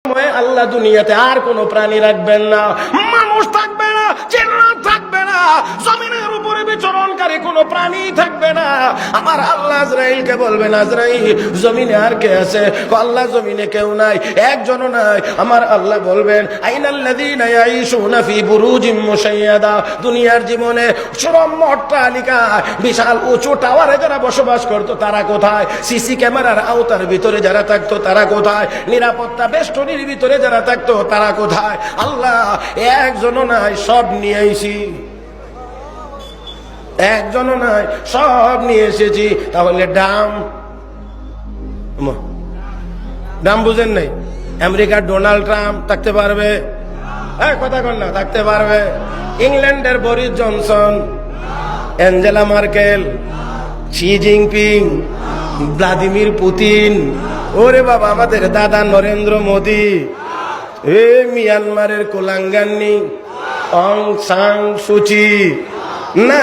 আল্লাহ দুনিয়াতে আর কোনো প্রাণী রাখবেন না, মানুষ থাকবে না, জিন্নাত থাকবে না, জমিনের উপরে বিচরণকারী কোনো প্রাণী থাকবে না। আমার আল্লাহ আজরাইলকে বলবেন, আজরাইল জমিনে আর কে আছে? আল্লাহ জমিনে কেউ নাই, একজনও নাই। আমার আল্লাহ বলবেন, আইনাল্লাযীনা ইয়াঈশুনা ফী বুরুজিম মুশাইয়াদা, দুনিয়ার জীবনে সুরম্য অট্টালিকা বিশাল উঁচু টাওয়ারে যারা বসবাস করতো তারা কোথায়? সিসি ক্যামেরার আওতার ভিতরে যারা থাকতো তারা কোথায়? নিরাপত্তা বেষ্টনীর ভিতরে যারা থাকতো তারা কোথায়? আল্লাহ একজনও নাই, সব নিয়ে আইছি। একজনও নাই, সব নিয়ে এসেছি। তাহলে ডাম বুঝেন নাই? আমেরিকার ডোনাল্ড ট্রাম্প থাকতে পারবে? কথা কন না, থাকতে পারবে? ইংল্যান্ডের Boris Johnson, Angela Merkel, Xi Jinping, Vladimir Putin, ওরে বাবা আমাদের দাদা নরেন্দ্র মোদী, মিয়ানমারের কোলাঙ্গানি অং সাং সুচি, না